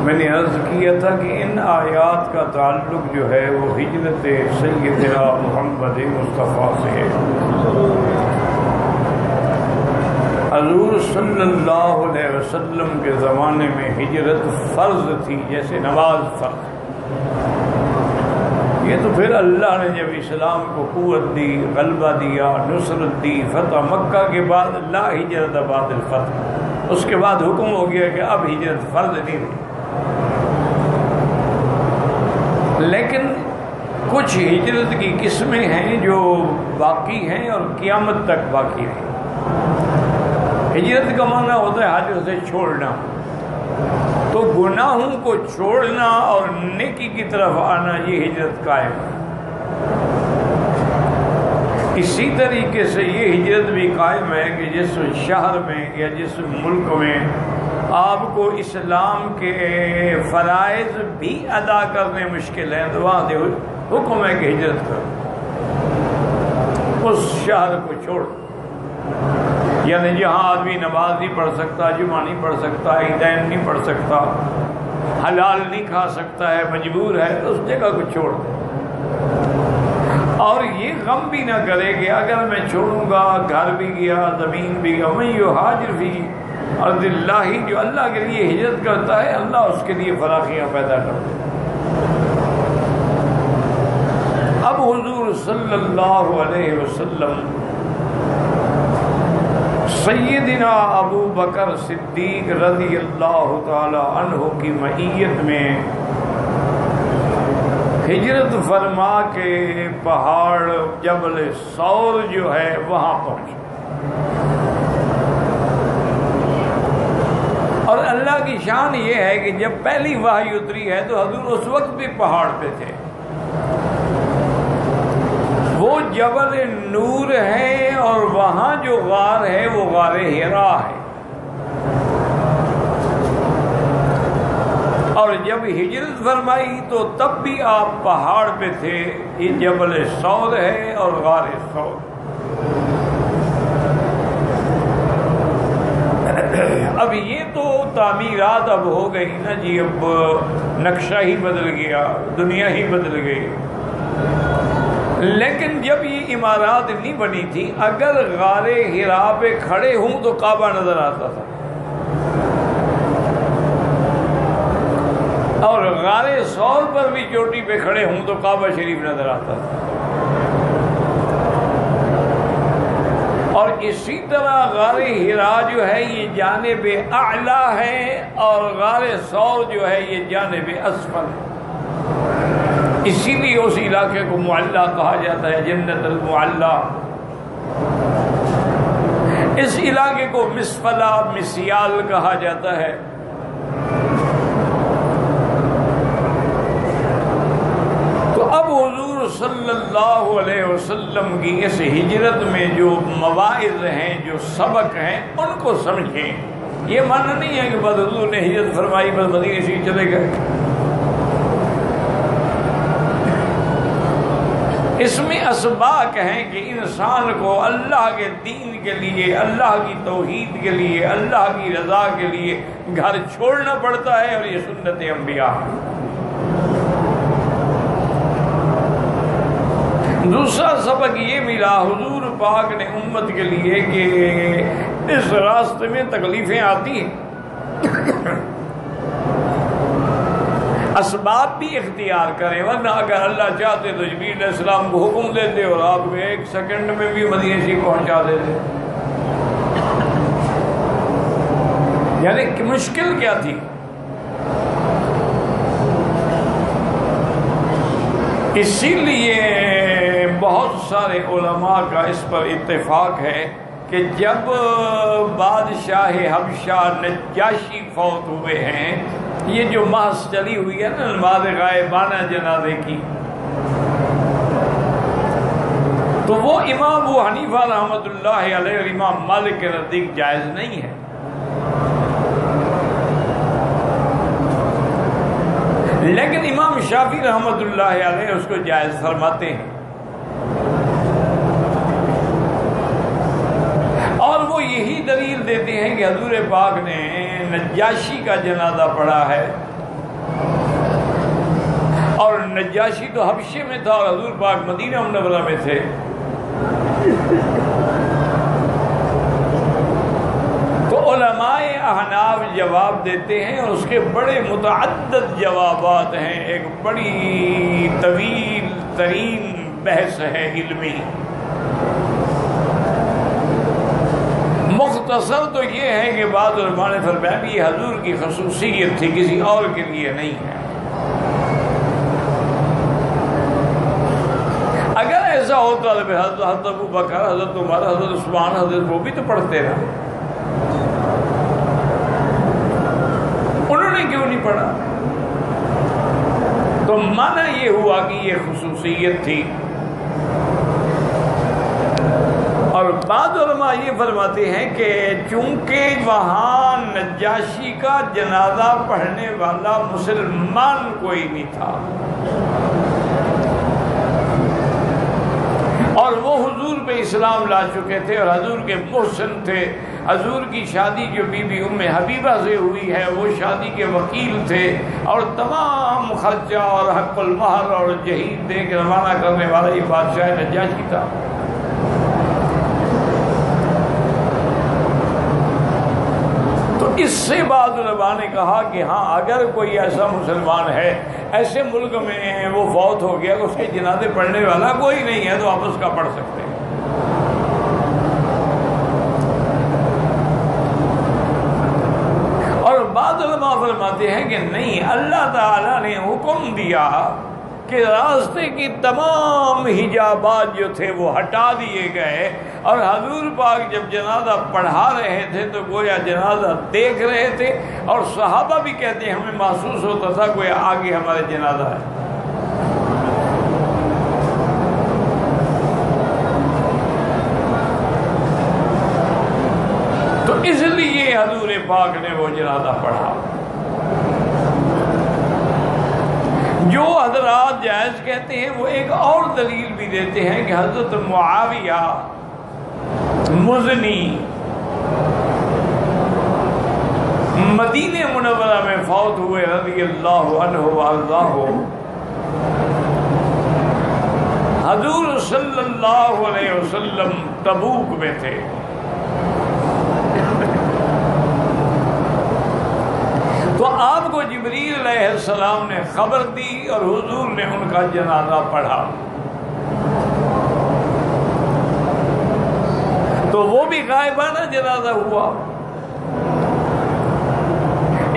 میں نے عرض کیا تھا کہ ان آیات کا تعلق جو ہے وہ ہجرت سیدنا محمد مصطفیٰ سے ہے۔ حضور صلی اللہ علیہ وسلم کے زمانے میں ہجرت فرض تھی، جیسے نماز فرض۔ یہ تو پھر اللہ نے جب اسلام کو قوت دی، غلبہ دیا، نصرت دی، فتح مکہ کے بعد لا ہجرت بعد الفتح، اس کے بعد حکم ہو گیا کہ اب ہجرت فرض نہیں رہی۔ لیکن کچھ ہجرت کی قسمیں ہیں جو باقی ہیں اور قیامت تک باقی ہیں۔ ہجرت کا معنی ہوتا ہے حاجت سے چھوڑنا، تو گناہوں کو چھوڑنا اور نیکی کی طرف آنا، یہ ہجرت قائم ہے۔ اسی طریقے سے یہ ہجرت بھی قائم ہے کہ جس شہر میں یا جس ملک میں آپ کو اسلام کے فرائض بھی ادا کرنے مشکل ہیں، تو وہاں سے حکم ہے کہ ہجرت کرو، اس شہر کو چھوڑ۔ یعنی جہاں آدمی نماز نہیں پڑھ سکتا، جمعہ نہیں پڑھ سکتا، عیدین نہیں پڑھ سکتا، حلال نہیں کھا سکتا ہے، مجبور ہے، تو اس جگہ کو چھوڑ دے۔ اور یہ غم بھی نہ کرے کہ اگر میں چھوڑوں گا، گھر بھی گیا، زمین بھی گیا، میں یہاجر فی ارض اللہ، جو اللہ کے لیے ہجرت کرتا ہے اللہ اس کے لیے فراخیاں پیدا کرتا ہے۔ اب حضور صلی اللہ علیہ وسلم سیدنا ابو بکر صدیق رضی اللہ تعالی عنہ کی معیت میں ہجرت فرما کے پہاڑ جبل ثور جو ہے وہاں پہنچے، اور اللہ کی شان یہ ہے کہ جب پہلی وحی اتری ہے تو حضور اس وقت بھی پہاڑ پہ تھے۔ وہ جبل نور ہے اور وہاں جو غار ہے وہ غار حرا ہے، اور جب ہجرت فرمائی تو تب بھی آپ پہاڑ پہ تھے۔ یہ جبل ثور ہے اور غار ثور۔ اب یہ تو تعمیرات اب ہو گئی نا جی، اب نقشہ ہی بدل گیا، دنیا ہی بدل گئی۔ لیکن جب یہ عمارات نہیں بنی تھی، اگر غار حرا پہ کھڑے ہوں تو کعبہ نظر آتا تھا، اور غار ثور پر بھی چوٹی پہ کھڑے ہوں تو کعبہ شریف نظر آتا تھا۔ اور اسی طرح غار حرا جو ہے یہ جانب اعلیٰ ہے، اور غار ثور جو ہے یہ جانب اسفل ہے۔ اسی لیے اس علاقے کو معلّہ کہا جاتا ہے، جنت المعلّہ۔ اس علاقے کو مسفلہ، مسیال کہا جاتا ہے۔ تو اب حضور صلی اللہ علیہ وسلم کی اس ہجرت میں جو مواعظ ہیں، جو سبق ہیں، ان کو سمجھیں۔ یہ معنی نہیں ہے کہ بس حضور نے ہجرت فرمائی بس مدینے سے چلے گئے۔ اس میں اسباق ہیں کہ انسان کو اللہ کے دین کے لیے، اللہ کی توحید کے لیے، اللہ کی رضا کے لیے گھر چھوڑنا پڑتا ہے، اور یہ سنت انبیاء ہے۔ دوسرا سبق یہ ملا حضور پاک نے امت کے لیے کہ اس راستے میں تکلیفیں آتی ہیں، اسباب بھی اختیار کریں، ورنہ اگر اللہ چاہتے تو جبریل علیہ السلام کو حکم دیتے اور آپ کو 1 سیکنڈ میں بھی مدینے سے پہنچا دیتے۔ یعنی کہ مشکل کیا تھی؟ اسی لیے بہت سارے علماء کا اس پر اتفاق ہے کہ جب بادشاہ حبشہ نجاشی فوت ہوئے ہیں، یہ جو محض چلی ہوئی ہے نا نماز غائبانہ جنازے کی، تو وہ امام ابو حنیفہ رحمۃ اللہ علیہ اور امام مالک کے نزدیک جائز نہیں ہے۔ لیکن امام شافعی رحمۃ اللہ علیہ اس کو جائز فرماتے ہیں، اور وہ یہی دلیل دیتے ہیں کہ حضور پاک نے نجاشی کا جنازہ پڑھا ہے، اور نجاشی تو حبشے میں تھا اور حضور پاک مدینہ منورہ میں تھے. تو علماء احناف جواب دیتے ہیں اور اس کے بڑے متعدد جوابات ہیں. ایک بڑی طویل ترین بحث ہے علمی. مختصر تو یہ ہے کہ بعض علماء نے فرمایا کہ یہ حضور کی خصوصیت تھی، کسی اور کے لیے نہیں ہے. اگر ایسا ہوتا تو پھر حضرت ابو بکر، حضرت عمر، حضرت عثمان، حضرت وہ بھی تو پڑھتے رہے. انہوں نے کیوں نہیں پڑھا؟ تو معنی یہ ہوا کہ یہ خصوصیت تھی. اور بعض علماء یہ فرماتے ہیں کہ چونکہ وہاں نجاشی کا جنازہ پڑھنے والا مسلمان کوئی نہیں تھا اور وہ حضور پہ اسلام لا چکے تھے اور حضور کے محسن تھے. حضور کی شادی جو بی بی ام حبیبہ سے ہوئی ہے وہ شادی کے وکیل تھے اور تمام خرچہ اور حق المہر اور جہیز دے کے روانہ کرنے والا یہ بادشاہ نجاشی تھا. اس سے بعد علماء نے کہا کہ ہاں اگر کوئی ایسا مسلمان ہے ایسے ملک میں وہ فوت ہو گیا کہ اس کے جنازے پڑھنے والا کوئی نہیں ہے تو آپ اس کا پڑھ سکتے ہیں. اور بعض علماء فرماتے ہیں کہ نہیں، اللہ تعالیٰ نے حکم دیا کہ راستے کی تمام حجابات جو تھے وہ ہٹا دیے گئے اور حضور پاک جب جنازہ پڑھا رہے تھے تو گویا جنازہ دیکھ رہے تھے اور صحابہ بھی کہتے ہیں ہمیں محسوس ہوتا تھا گویا آگے ہمارے جنازہ ہے. تو اس لیے حضور پاک نے وہ جنازہ پڑھا. جو حضرات جائز کہتے ہیں وہ ایک اور دلیل بھی دیتے ہیں کہ حضرت معاویہ مزنی مدینہ منورہ میں فوت ہوئے رضی اللہ عنہ وارضاہ. حضور صلی اللہ علیہ وسلم تبوک میں تھے. تو آپ کو جبریل علیہ السلام نے خبر دی اور حضور نے ان کا جنازہ پڑھا. تو وہ بھی غائبانہ جنازہ ہوا.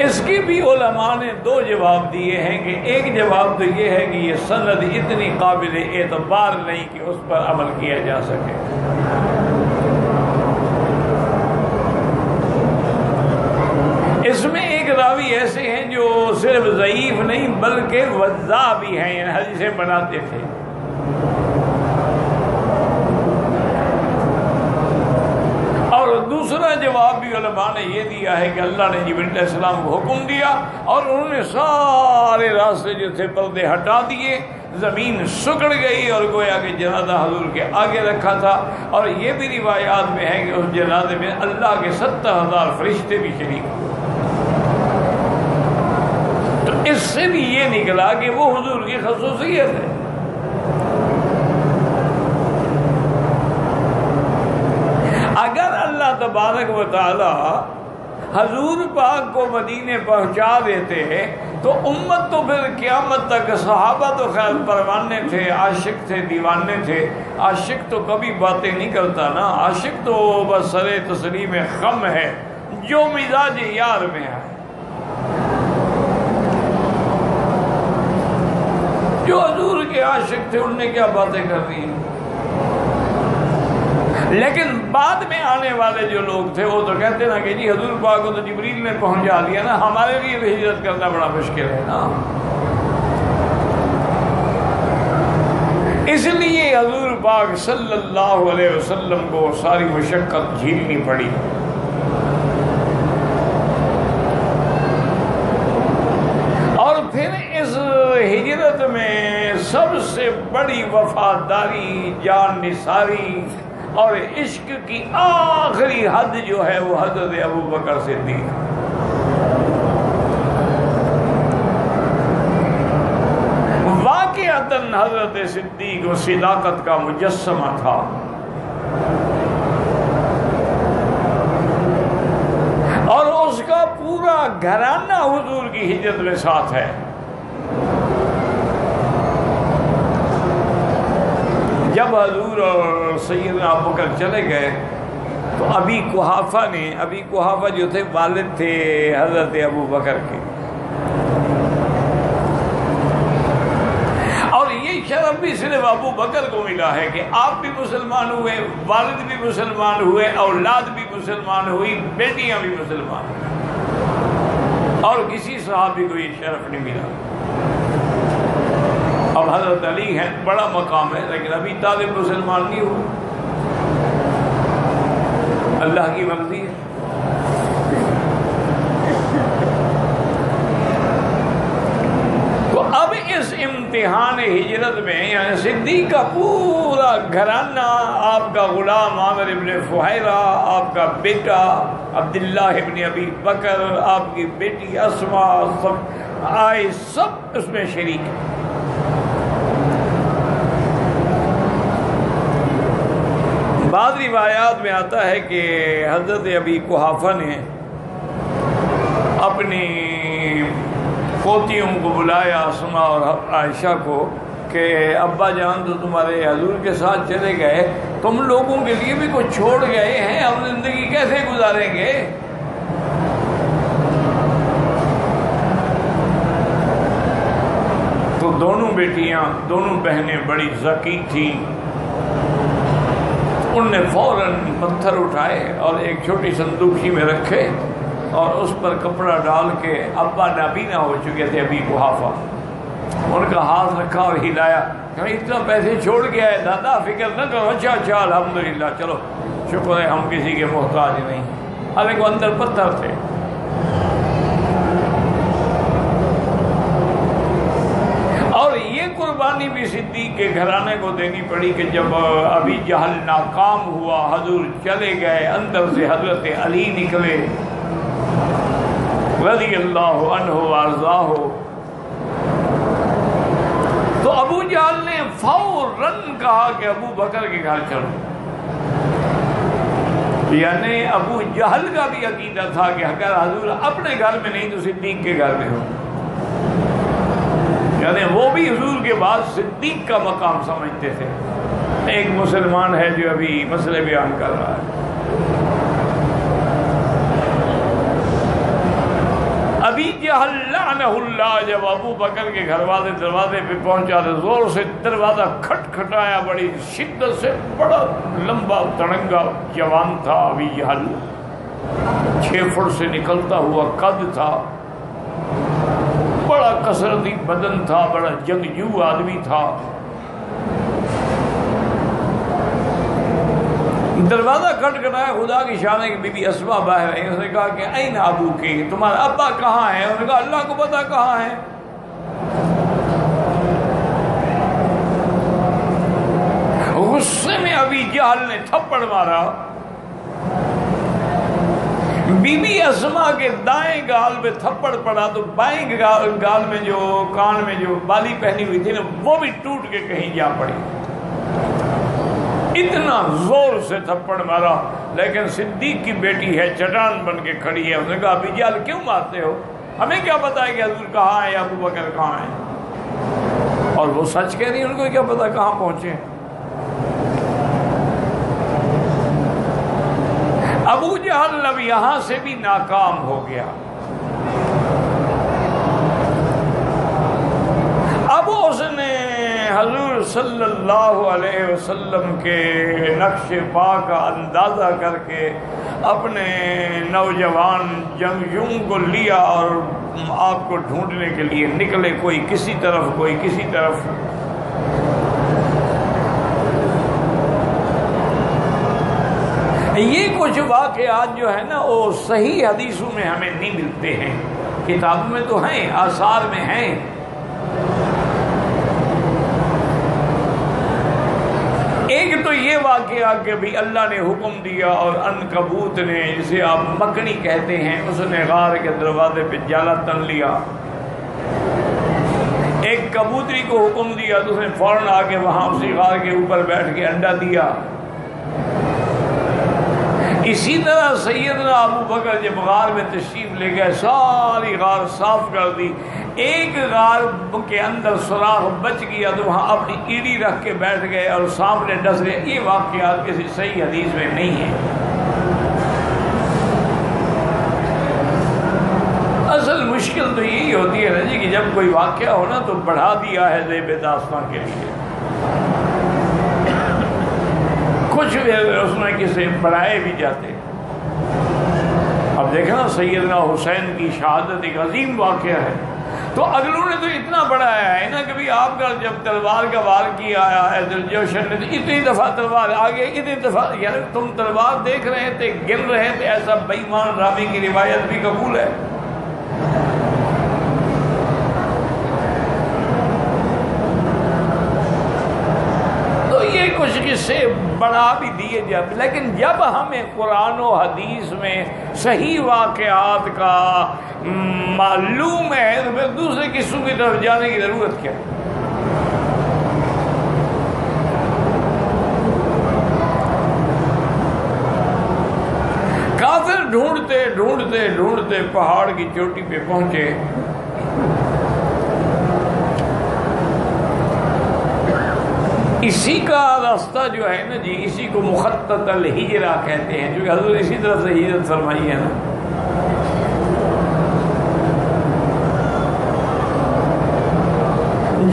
اس کی بھی علماء نے دو جواب دیے ہیں کہ ایک جواب تو یہ ہے کہ یہ سند اتنی قابل اعتبار نہیں کہ اس پر عمل کیا جا سکے. اس میں ایک راوی ایسے ہیں جو صرف ضعیف نہیں بلکہ وضاع بھی ہیں، یعنی حدیثیں بناتے تھے. اور دوسرا جواب بھی علماء نے یہ دیا ہے کہ اللہ نے جبریل علیہ السلام کو حکم دیا اور انہوں نے سارے راستے جو تھے پردے ہٹا دیے، زمین سکڑ گئی اور گویا کہ جنازہ حضور کے آگے رکھا تھا. اور یہ بھی روایات میں ہے کہ اس جنازے میں اللہ کے 70,000 فرشتے بھی شریک ہوئے. تو اس سے بھی یہ نکلا کہ وہ حضور کی خصوصیت ہے. اگر اللہ تبارک و تعالی حضور پاک کو مدینے پہنچا دیتے تو امت تو پھر قیامت تک، صحابہ تو خیر پروانے تھے، عاشق تھے، دیوانے تھے. عاشق تو کبھی باتیں نہیں کرتا نا، عاشق تو بس سر تسلیم خم ہے جو مزاج یار میں ہے. جو حضور کے عاشق تھے ان نے کیا باتیں کر رہی ہیں. لیکن بعد میں آنے والے جو لوگ تھے وہ تو کہتے نا کہ جی حضور پاک کو تو جبریل نے پہنچا دیا نا، ہمارے لیے بھی ہجرت کرنا بڑا مشکل ہے نا. اس لیے حضور پاک صلی اللہ علیہ وسلم کو ساری مشقت جھیلنی پڑی. اور پھر اس ہجرت میں سب سے بڑی وفاداری، جان نثاری اور عشق کی آخری حد جو ہے وہ حضرت ابو بکر صدیق. حسن حضرت صدیق و صداقت کا مجسمہ تھا. اور اس کا پورا گھرانہ حضور کی ہجرت میں ساتھ ہے. جب حضور اور سیدنا ابوبکر چلے گئے تو ابی قحافہ جو تھے والد تھے حضرت ابوبکر کے، اور یہ شرف بھی صرف ابوبکر کو ملا ہے کہ آپ بھی مسلمان ہوئے، والد بھی مسلمان ہوئے، اولاد بھی مسلمان ہوئی، بیٹیاں بھی مسلمان ہوئی، اور کسی صحابی کو یہ شرف نہیں ملا. اب حضرت علی ہیں، بڑا مقام ہے، لیکن ابھی طالب مسلمان نہیں ہوئے. اللہ کی مرضی ہے. تو اب اس امتحان ہجرت میں یعنی صدیق کا پورا گھرانہ، آپ کا غلام عامر ابن فہیرہ، آپ کا بیٹا عبداللہ ابن ابی بکر، آپ کی بیٹی اسماء، سب آئے، سب اس میں شریک ہیں. بعض روایات میں آتا ہے کہ حضرت ابی قحافہ نے اپنی پوتیوں کو بلایا، اسماء اور عائشہ کو، کہ ابا جان تو تمہارے حضور کے ساتھ چلے گئے، تم لوگوں کے لیے بھی کچھ چھوڑ گئے ہیں، ہم زندگی کیسے گزاریں گے؟ تو دونوں بیٹیاں، دونوں بہنیں بڑی ذکی تھیں. ان نے فوراً پتھر اٹھائے اور ایک چھوٹی صندوقی میں رکھے اور اس پر کپڑا ڈال کے، ابا نابینا ہو چکے تھے ابی قحافہ، ان کا ہاتھ رکھا اور ہلایا کہ اتنا پیسے چھوڑ گیا ہے دادا، فکر نہ کرو. اچھا الحمدللہ، چلو شکر ہے ہم کسی کے محتاج نہیں. حالانکہ وہ اندر پتھر تھے. اور یہ قربانی بھی صدیق کے گھرانے کو دینی پڑی کہ جب ابی جہل ناکام ہوا، حضور چلے گئے، اندر سے حضرت علی نکلے رضی اللہ عنہ وارضاہ. تو ابو جہل نے فوراً کہا کہ ابو بکر کے گھر چلو. یعنی ابو جہل کا بھی عقیدہ تھا کہ اگر حضور اپنے گھر میں نہیں تو صدیق کے گھر میں ہو. یعنی وہ بھی حضور کے بعد صدیق کا مقام سمجھتے تھے. ایک مسلمان ہے جو ابھی مسئلے بیان کر رہا ہے. ابی جہل لعنہ اللہ جب ابو بکر کے دروازے پہ پہنچا تو زور سے دروازہ کھٹکھٹایا بڑی شدت سے. بڑا لمبا تڑنگا جوان تھا ابی جہل، 6 فٹ سے نکلتا ہوا قد تھا، بڑا کثرتی بدن تھا، بڑا جنگجو آدمی تھا. دروازہ کھٹکھٹایا، خدا کی شان ہے کہ بی بی اسماء باہر آئی. اس نے کہا کہ این ابو کے، تمہارا ابا کہاں ہے؟ انہوں نے کہا اللہ کو پتا کہاں ہے. غصے میں ابی جہل نے تھپڑ مارا. بی بی اسماء کے دائیں گال میں تھپڑ پڑا تو بائیں گال میں جو کان میں جو بالی پہنی ہوئی تھی نا وہ بھی ٹوٹ کے کہیں جا پڑی. اتنا زور سے تھپڑ مارا. لیکن صدیق کی بیٹی ہے، چٹان بن کے کھڑی ہے. اس نے کہا ابی جہل کیوں مارتے ہو؟ ہمیں کیا پتا ہے کہ حضور کہاں ہے یا ابو بکر کہاں ہے؟ اور وہ سچ کہہ رہی ہے، ان کو کیا پتا کہاں پہنچے. ابو جہل اب یہاں سے بھی ناکام ہو گیا. اب اس نے حضور صلی اللہ علیہ وسلم کے نقش پا کا اندازہ کر کے اپنے نوجوان جنگجوؤں کو لیا اور آپ کو ڈھونڈنے کے لیے نکلے، کوئی کسی طرف کوئی کسی طرف. یہ کچھ واقعات جو ہے نا وہ صحیح حدیثوں میں ہمیں نہیں ملتے ہیں، کتابوں میں تو ہیں، آثار میں ہیں. ایک تو یہ واقعہ کہ بھی اللہ نے حکم دیا اور عنکبوت نے، جسے آپ مکڑی کہتے ہیں، اس نے غار کے دروازے پہ جالا تن لیا. ایک کبوتری کو حکم دیا تو اس نے فوراً آ کے وہاں اسی غار کے اوپر بیٹھ کے انڈا دیا۔ اسی طرح سیدنا ابو بکر جب غار میں تشریف لے گئے، ساری غار صاف کر دی، ایک غار کے اندر سوراخ بچ گیا تو وہاں اپنی ایڑی رکھ کے بیٹھ گئے اور سامنے ڈس رہے۔ یہ واقعات کسی صحیح حدیث میں نہیں ہے۔ اصل مشکل تو یہی ہوتی ہے نا جی کہ جب کوئی واقعہ ہو نا تو بڑھا دیا ہے ذیب داستان کے لیے، کچھ اس میں کسی بڑھائے بھی جاتے۔ اب دیکھیں نا سیدنا حسین کی شہادت ایک عظیم واقعہ ہے، تو اگلوں نے تو اتنا بڑھایا ہے نا کہ بھی آپ کا جب تلوار کا وار کیا ہے دلجوشن نے تو اتنی دفعہ تلوار آگے، اتنی دفعہ، یعنی تم تلوار دیکھ رہے تھے، گر رہے تھے، ایسا بے ایمان راوی کی روایت بھی قبول ہے۔ کچھ قصے بڑھا بھی دیے جاتے، لیکن جب ہمیں قرآن و حدیث میں صحیح واقعات کا معلوم ہے تو پھر دوسرے قصوں کی طرف جانے کی ضرورت کیا؟ کافر ڈھونڈتے ڈھونڈتے ڈھونڈتے پہاڑ کی چوٹی پہ پہنچے۔ اسی کا راستہ جو ہے نا جی، اسی کو مخطط الہجرہ کہتے ہیں، جو کہ حضور اسی طرف سے ہجرت فرمائی ہے نا۔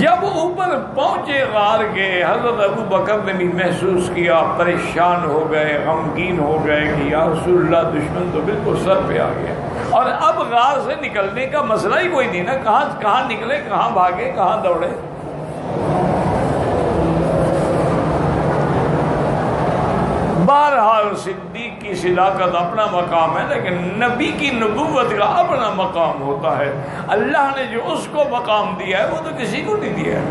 جب اوپر پہنچے غار کے، حضرت ابو بکر نے بھی محسوس کیا، پریشان ہو گئے، غمگین ہو گئے کہ یا رسول اللہ دشمن تو بالکل سر پہ آ گیا، اور اب غار سے نکلنے کا مسئلہ ہی کوئی نہیں نا، کہاں نکلے، کہاں بھاگے، کہاں دوڑے۔ بہرحال صدیق کی صداقت اپنا مقام ہے، لیکن نبی کی نبوت کا اپنا مقام ہوتا ہے۔ اللہ نے جو اس کو مقام دیا ہے وہ تو کسی کو نہیں دیا ہے۔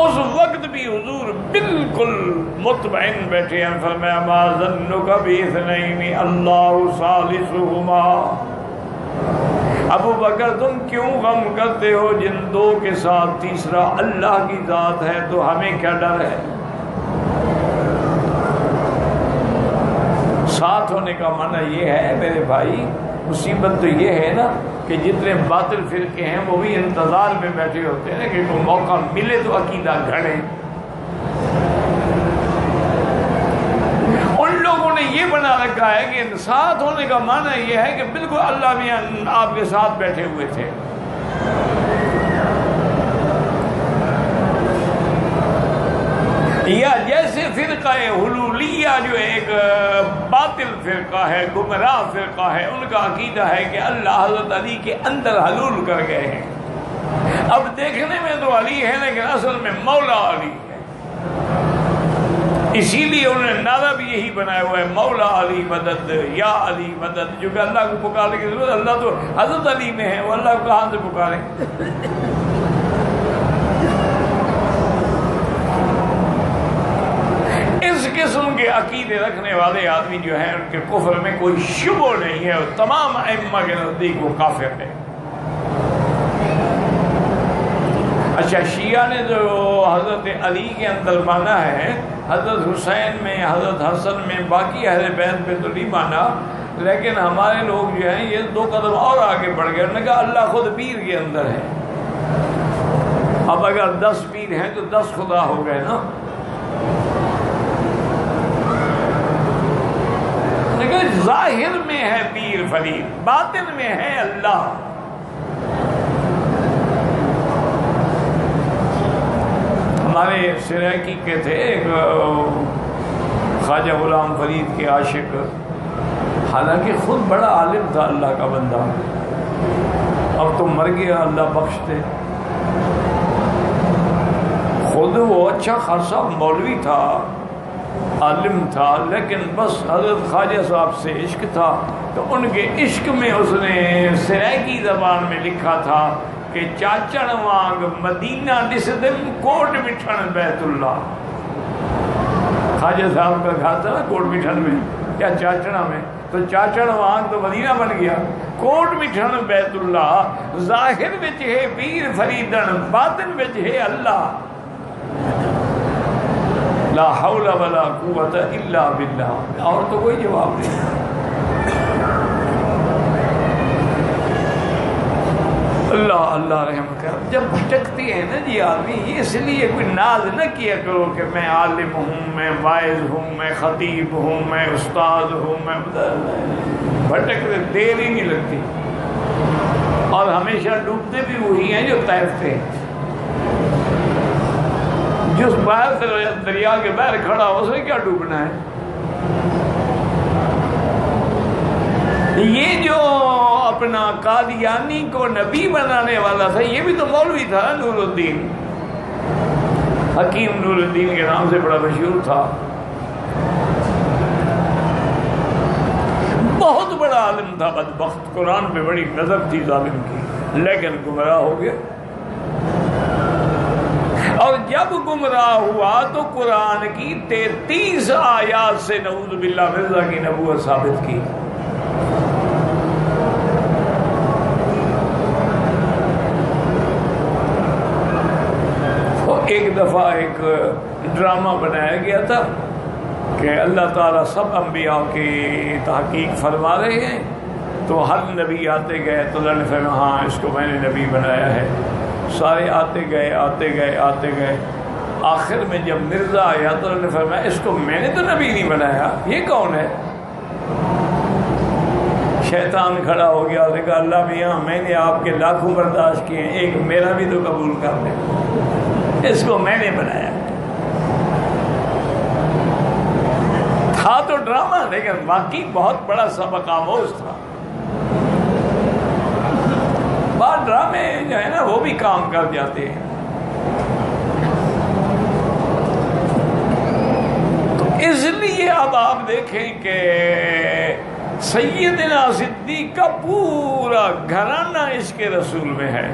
اس وقت بھی حضور بالکل مطمئن بیٹھے ہیں، فرمایا ما ظنک باثنین اللہ ثالثہما۔ ابو بکر تم کیوں غم کرتے ہو جن دو کے ساتھ تیسرا اللہ کی ذات ہے، تو ہمیں کیا ڈر ہے؟ ساتھ ہونے کا معنی یہ ہے میرے بھائی، مصیبت تو یہ ہے نا کہ جتنے باطل فرقے ہیں وہ بھی انتظار میں بیٹھے ہوتے ہیں کہ کوئی موقع ملے تو عقیدہ گھڑے۔ ان لوگوں نے یہ بنا رکھا ہے کہ ساتھ ہونے کا معنی یہ ہے کہ بالکل اللہ بھی آپ کے ساتھ بیٹھے ہوئے تھے۔ یا جیسے فرقہ حلولیہ جو ایک باطل فرقہ ہے، گمراہ فرقہ ہے، ان کا عقیدہ ہے کہ اللہ حضرت علی کے اندر حلول کر گئے ہیں۔ اب دیکھنے میں تو علی ہے لیکن اصل میں مولا علی ہے، اسی لیے انہوں نے نعرہ بھی یہی بنایا ہوا ہے، مولا علی مدد، یا علی مدد، جو کہ اللہ کو پکارنے کی ضرورت، اللہ تو حضرت علی میں ہے، وہ اللہ کو کہاں سے پکاریں؟ اس قسم کے عقیدے رکھنے والے آدمی جو ہیں ان کے کفر میں کوئی شبہ نہیں ہے، اور تمام ائمہ کے نزدیک وہ کافر ہے۔ اچھا، شیعہ نے جو حضرت علی کے اندر مانا ہے، حضرت حسین میں، حضرت حسن میں، باقی اہل بیت پہ تو نہیں مانا، لیکن ہمارے لوگ جو ہیں یہ دو قدم اور آگے بڑھ گئے، انہوں نے کہا اللہ خود پیر کے اندر ہے۔ اب اگر 10 پیر ہیں تو 10 خدا ہو گئے نا۔ ظاہر میں ہے پیر فرید، باطن میں ہے اللہ۔ ہمارے سریکی کے تھے ایک خواجہ غلام فرید کے عاشق، حالانکہ خود بڑا عالم تھا، اللہ کا بندہ، اب تو مر گیا، اللہ بخش دے۔ خود وہ اچھا خاصا مولوی تھا، عالم تھا، لیکن بس حضرت خواجہ صاحب سے عشق تھا، تو ان کے عشق میں اس نے سریکی زبان میں لکھا تھا کہ چاچڑ وانگ مدینہ نسدم کوٹ مٹھن بیت اللہ۔ خواجہ صاحب کا گھر تھا نا کوٹ مٹھن میں، کیا چاچڑا میں، تو چاچڑ وہاں تو مدینہ بن گیا. کوٹ مٹھن بیت اللہ، ظاہر وچ ہے پیر فریدن، باطن وچ ہے اللہ. لا حول ولا قوت الا باللہ. اور تو کوئی جواب نہیں. اللہ اللہ رحم کر. جب بھٹکتے ہیں نا جی آدمی، اس لیے کوئی ناز نہ کیا کرو کہ میں عالم ہوں، میں واعظ ہوں، میں خطیب ہوں، میں استاد ہوں. میں بھٹکتے دیر ہی نہیں لگتی، اور ہمیشہ ڈوبتے بھی وہی ہیں جو تیرتے ہیں. جس باہر سے دریا کے باہر کھڑا ہو، اسے کیا ڈوبنا ہے؟ یہ جو اپنا قادیانی کو نبی بنانے والا تھا، یہ بھی تو مولوی تھا، نور الدین حکیم نور الدین کے نام سے بڑا مشہور تھا. بہت بڑا عالم تھا، بدبخت. قرآن پہ بڑی نظر تھی ظالم کی، لیکن گمراہ ہو گیا. اور جب گمراہ ہوا تو قرآن کی 33 آیات سے نعوذ باللہ مرزا کی نبوت ثابت کی. ایک دفعہ ایک ڈرامہ بنایا گیا تھا کہ اللہ تعالیٰ سب انبیاء کی تحقیق فرما رہے ہیں، تو ہر نبی آتے گئے تو اللہ نے فرمایا ہاں اس کو میں نے نبی بنایا ہے. سارے آتے گئے آتے گئے آتے گئے. آخر میں جب مرزا آیا تو اللہ نے فرمایا اس کو میں نے تو نبی نہیں بنایا، یہ کون ہے؟ شیطان کھڑا ہو گیا اور کہا اللہ میاں میں نے آپ کے لاکھوں برداشت کیے ہیں، ایک میرا بھی تو قبول کر لیں، اس کو میں نے بنایا. تھا تو ڈرامہ، لیکن واقعی بہت بڑا سبق آموز تھا. بعض ڈرامے جو ہے نا وہ بھی کام کر جاتے ہیں. تو اس لیے اب آپ دیکھیں کہ سیدنا صدیق کا پورا گھرانہ عشق رسول میں ہے.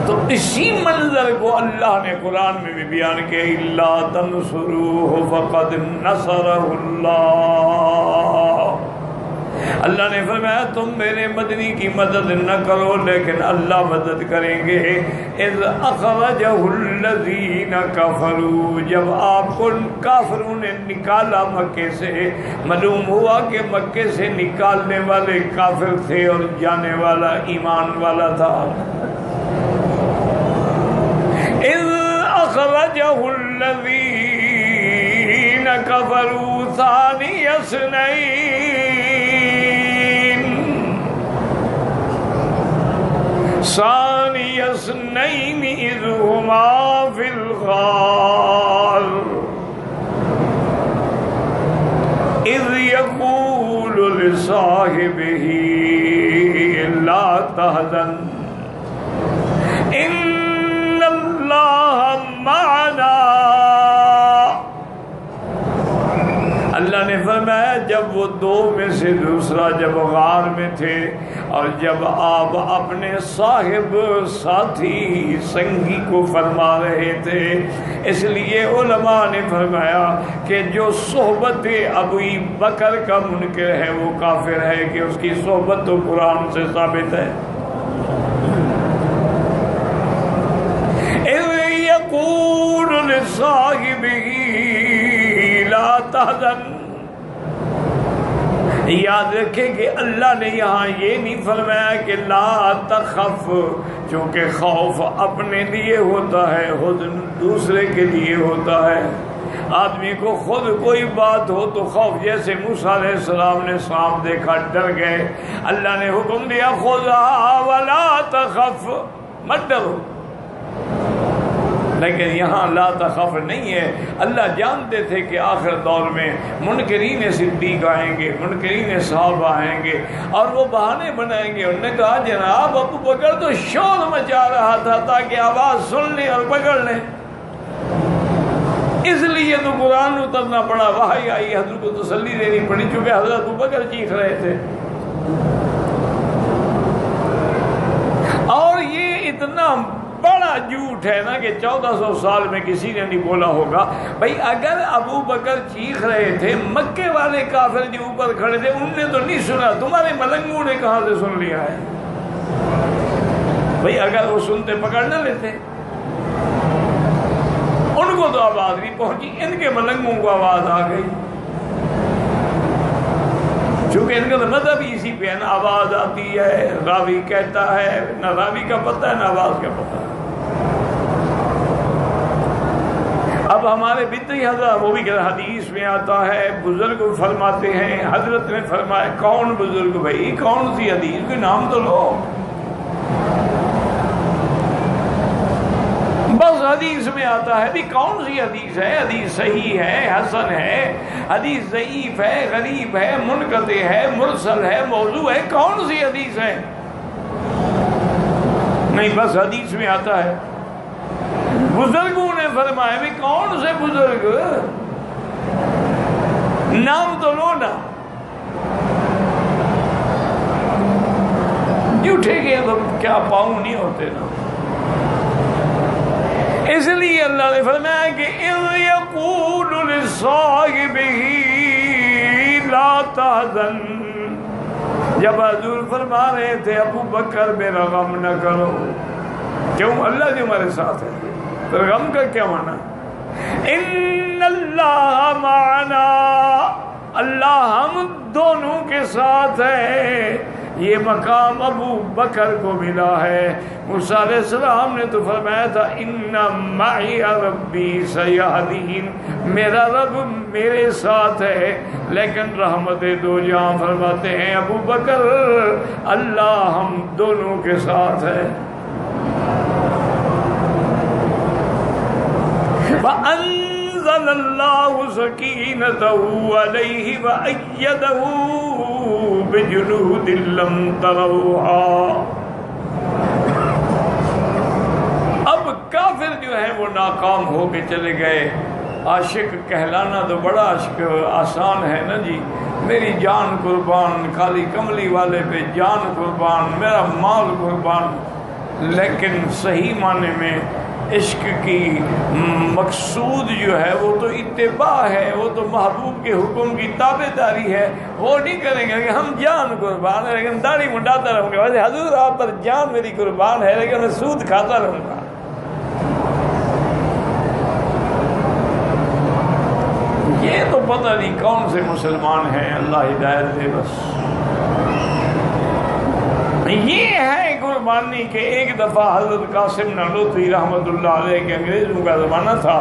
تو اسی منظر کو اللہ نے قرآن میں بھی بیان کیا الا تنصروہ فقد نصرہ اللہ. اللہ نے فرمایا تم میرے مدنی کی مدد نہ کرو لیکن اللہ مدد کریں گے. اذ اخرجہ الذین کفروا، جب آپ کو کافروں نے نکالا مکے سے، معلوم ہوا کہ مکے سے نکالنے والے کافر تھے اور جانے والا ایمان والا تھا. اذ اخرجہ الذین کفروا ثانی اثنین اذ ہما فی الغار اذ یقول لصاحبہ لا تحزن ان اللہ معنا. اللہ نے فرمایا جب وہ دو میں سے دوسرا جب غار میں تھے اور جب آپ اپنے صاحب ساتھی سنگی کو فرما رہے تھے، اس لیے علماء نے فرمایا کہ جو صحبت ابو بکر کا منکر ہے وہ کافر ہے، کہ اس کی صحبت تو قرآن سے ثابت ہے. يقول لصاحبه لا تحزن. یاد رکھیں کہ اللہ نے یہاں یہ نہیں فرمایا کہ لا تخف، چونکہ خوف اپنے لیے ہوتا ہے، حزن دوسرے کے لیے ہوتا ہے. آدمی کو خود کوئی بات ہو تو خوف، جیسے موسیٰ علیہ السلام نے سانپ دیکھا ڈر گئے، اللہ نے حکم دیا خذھا ولا تخف، مت ڈرو. لیکن یہاں لا تخف نہیں ہے. اللہ جانتے تھے کہ آخر دور میں منکرین صدیق آئیں گے، منکرین صحابہ آئیں گے اور وہ بہانے بنائیں گے. انہوں نے کہا جناب ابو بکر تو شور مچا رہا تھا تاکہ آواز سن لیں اور پکڑ لیں، اس لیے تو قرآن اترنا پڑا، وحی آئی، حضرت کو تسلی دینی پڑی، چونکہ حضرت ابو بکر چیخ رہے تھے. اور یہ اتنا بڑا جھوٹ ہے نا کہ 1400 سال میں کسی نے نہیں بولا ہوگا. بھائی اگر ابو بکر چیخ رہے تھے، مکے والے کافر جو اوپر کھڑے تھے ان نے تو نہیں سنا، تمہارے ملنگوں نے کہاں سے سن لیا ہے؟ بھائی اگر وہ سنتے پکڑ نہ لیتے، ان کو تو آواز نہیں پہنچی، ان کے ملنگوں کو آواز آ گئی. چونکہ ان کا تو مذہب ہی اسی پہ ہے نا، آواز آتی ہے، راوی کہتا ہے، نہ راوی کا پتہ ہے نہ آواز کا پتہ ہے. اب ہمارے بدعی حضرات وہ بھی کہ حدیث میں آتا ہے، بزرگ فرماتے ہیں، حضرت نے فرمایا. کون بزرگ بھائی؟ کون سی حدیث؟ کوئی نام تو لو. بس حدیث میں آتا ہے بھی کون سی حدیث ہے؟ حدیث صحیح ہے، حسن ہے، حدیث ضعیف ہے، غریب ہے، منقطع ہے، مرسل ہے، موضوع ہے. کون سی حدیث ہے؟ نہیں، بس حدیث میں آتا ہے. بزرگوں نے فرمایا بھی کون سے بزرگ؟ نام تو لو نا. جھوٹے کے تو کیا پاؤں نہیں ہوتے نا. اس لیے اللہ نے فرمایا کہ اِذْ يَقُولُ لِصَاحِبِهِ لَا تَحْزَنْ. جب حضور فرما رہے تھے ابو بکر میرا غم نہ کرو. کیوں؟ اللہ جو ہمارے ساتھ ہے. تو غم کا کیا معنی؟ اِنَّ اللَّهَ مَعَنَا، اللہ ہم دونوں کے ساتھ ہے. یہ مقام ابو بکر کو ملا ہے. موسیٰ علیہ السلام نے تو فرمایا تھا اِنَّ مَعِيَ رَبِّي سَيَهْدِينِ، میرا رب میرے ساتھ ہے. لیکن رحمت دو جہاں فرماتے ہیں ابو بکر اللہ ہم دونوں کے ساتھ ہے. وَأَنزَلَ اللَّهُ سَكِينَتَهُ عَلَيْهِ وَأَيَّدَهُ بِجُنُودٍ لَّمْ تَرَوْهَا. اب کافر جو ہیں وہ ناکام ہو کے چلے گئے. عاشق کہلانا تو بڑا آسان ہے نا جی. میری جان قربان، کالی کملی والے پہ جان قربان، میرا مال قربان. لیکن صحیح معنی میں عشق کی مقصود جو ہے وہ تو اتباع ہے، وہ تو محبوب کے حکم کی تابع داری ہے. وہ نہیں کریں گے کہ ہم جان قربان ہے لیکن داڑھی منڈاتا رہوں گا. ویسے حضور آپ پر جان میری قربان ہے لیکن میں سود کھاتا رہوں گا. یہ تو پتہ نہیں کون سے مسلمان ہیں، اللہ ہدایت دے. بس یہ ہے قربانی کہ ایک دفعہ حضرت قاسم نانوتوی رحمۃ اللہ علیہ کے انگریزوں کا زمانہ تھا،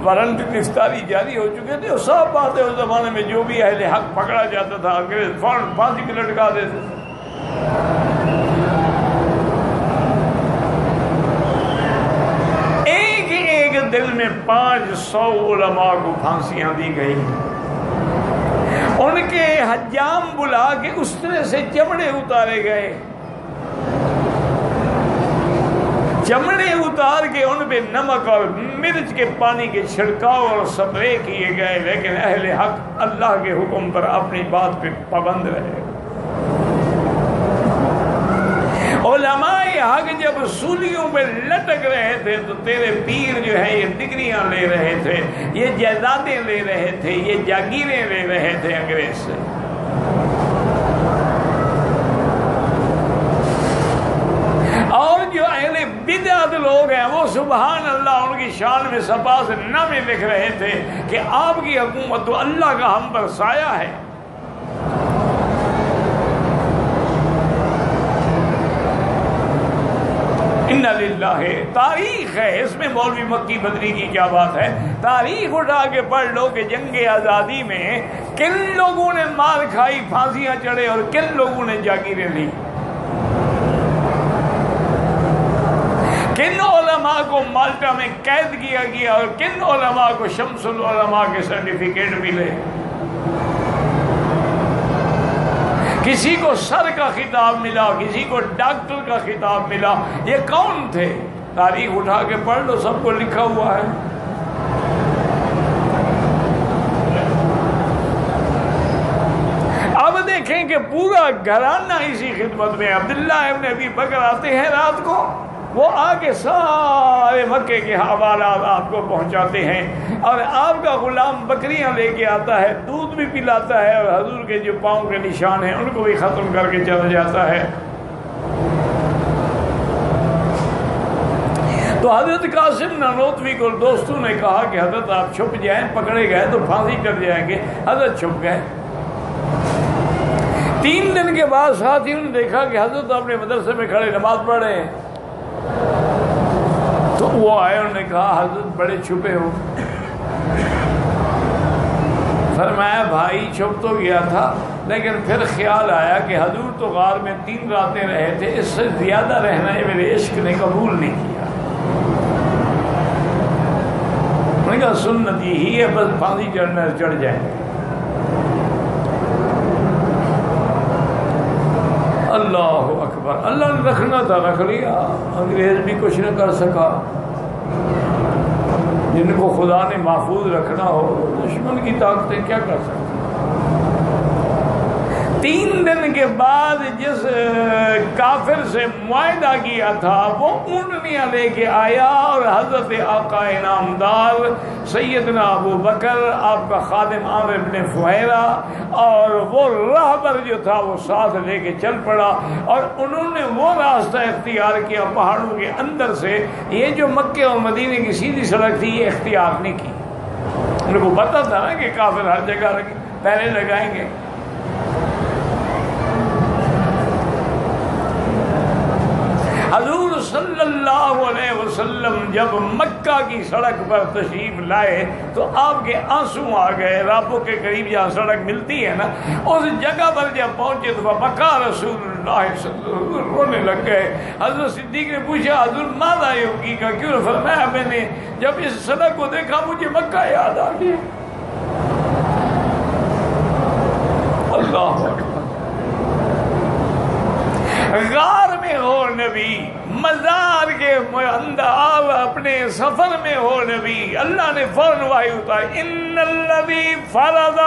وارنٹ گرفتاری جاری ہو چکے تھے. اور صاف بات ہے اس زمانے میں جو بھی اہل حق پکڑا جاتا تھا انگریز فوراً پھانسی پہ لٹکا دیتے تھے. ایک دل میں 500 علماء کو پھانسیاں دی گئی. ان کے حجام بلا کے اس طرح سے چمڑے اتارے گئے. چمڑے اتار کے ان پہ نمک اور مرچ کے پانی کے چھڑکاؤ اور سپرے کیے گئے. لیکن اہل حق اللہ کے حکم پر اپنی بات پہ پابند رہے. علماء حق جب سولیوں پہ لٹک رہے تھے تو تیرے پیر جو ہے یہ ڈگریاں لے رہے تھے، یہ جائیدادیں لے رہے تھے، یہ جاگیریں لے رہے تھے انگریز سے. اور جو اہل بدعت لوگ ہیں وہ سبحان اللہ ان کی شان میں صفا سے نامے لکھ رہے تھے کہ آپ کی حکومت تو اللہ کا ہم پر سایہ ہے. اِنَّ لِلَّهِ تاریخ ہے اس میں. مولوی مکی بدری کی کیا بات ہے؟ تاریخ اٹھا کے پڑھ لو کہ جنگ آزادی میں کن لوگوں نے مار کھائی، پھانسیاں چڑھے، اور کن لوگوں نے جاگیریں لی. کن علماء کو مالٹا میں قید کیا گیا اور کن علماء کو شمس العلماء کے سرٹیفکیٹ ملے. کسی کو سر کا خطاب ملا، کسی کو ڈاکٹر کا خطاب ملا. یہ کون تھے؟ تاریخ اٹھا کے پڑھ لو، سب کو لکھا ہوا ہے. اب دیکھیں کہ پورا گھرانہ اسی خدمت میں. عبداللہ ابن ابی بکر آتے ہیں رات کو، وہ آگے سارے مکے کے حوالات آپ کو پہنچاتے ہیں، اور آپ کا غلام بکریاں لے کے آتا ہے، دودھ بھی پلاتا ہے، اور حضور کے جو پاؤں کے نشان ہیں ان کو بھی ختم کر کے چلا جاتا ہے۔ تو حضرت قاسم نانوتوی کو دوستوں نے کہا کہ حضرت آپ چھپ جائیں، پکڑے گئے تو پھانسی کر جائیں گے۔ حضرت چھپ گئے۔ 3 دن کے بعد ساتھیوں نے دیکھا کہ حضرت اپنے مدرسے میں کھڑے نماز پڑھ رہے ہیں، تو وہ آئے، انہوں نے کہا حضرت بڑے چھپے ہو۔ فرمایا بھائی چھپ تو گیا تھا، لیکن پھر خیال آیا کہ حضور تو غار میں 3 راتیں رہے تھے، اس سے زیادہ رہنا میرے عشق نے قبول نہیں کیا۔ انہوں نے کہا سنت یہی ہے، بس پھانسی چڑھنا چڑھ جائیں گے۔ اللہ اکبر، اللہ نے رکھنا تھا رکھ لیا، انگریز بھی کچھ نہ کر سکا۔ جن کو خدا نے محفوظ رکھنا ہو، دشمن کی طاقتیں کیا کر سکتی۔ 3 دن کے بعد جس کافر سے معاہدہ کیا تھا وہ اونٹنیاں لے کے آیا، اور حضرت آقا انعامدار سیدنا ابو بکر، آپ کا خادم عامر بن فہیرہ، اور وہ راہبر جو تھا وہ ساتھ لے کے چل پڑا، اور انہوں نے وہ راستہ اختیار کیا پہاڑوں کے اندر سے۔ یہ جو مکے اور مدینے کی سیدھی سڑک تھی یہ اختیار نہیں کی، ان کو پتا تھا نا کہ کافر ہر جگہ پہلے لگائیں گے۔ حضور صلی اللہ علیہ وسلم جب مکہ کی سڑک پر تشریف لائے تو آپ کے آنسو آ گئے۔ رابو کے قریب جہاں سڑک ملتی ہے نا، اس جگہ پر جب پہنچے تو بکا رسول اللہ صلی اللہ علیہ وسلم، رونے لگ گئے۔ حضرت صدیق نے پوچھا حضور ماذا یبکی کا، کیوں؟ فرمایا میں نے جب اس سڑک کو دیکھا مجھے مکہ یاد آ گیا۔ اللہ اکبر۔ غار میں ہو نبی، مزار کے اندر آپ اپنے سفر میں ہو نبی، اللہ نے فوراً وحی اتاری، ان الذی فرض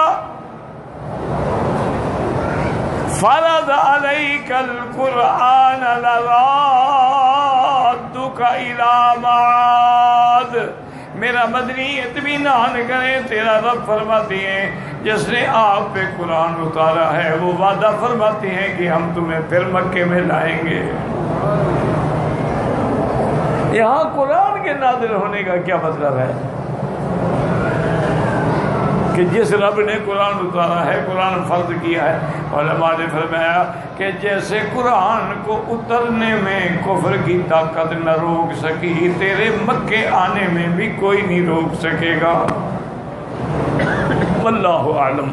علیک القرآن لرادک الی معاد۔ میرا مدنی اطمینان کرے، تیرا رب فرماتے ہیں جس نے آپ پہ قرآن اتارا ہے وہ وعدہ فرماتے ہیں کہ ہم تمہیں پھر مکے میں لائیں گے۔ یہاں قرآن کے نازل ہونے کا کیا مطلب ہے؟ کہ جس رب نے قرآن اتارا ہے، قرآن فرض کیا ہے، علماء نے فرمایا کہ جیسے قرآن کو اترنے میں کفر کی طاقت نہ روک سکی، تیرے مکے آنے میں بھی کوئی نہیں روک سکے گا۔ واللہ اعلم۔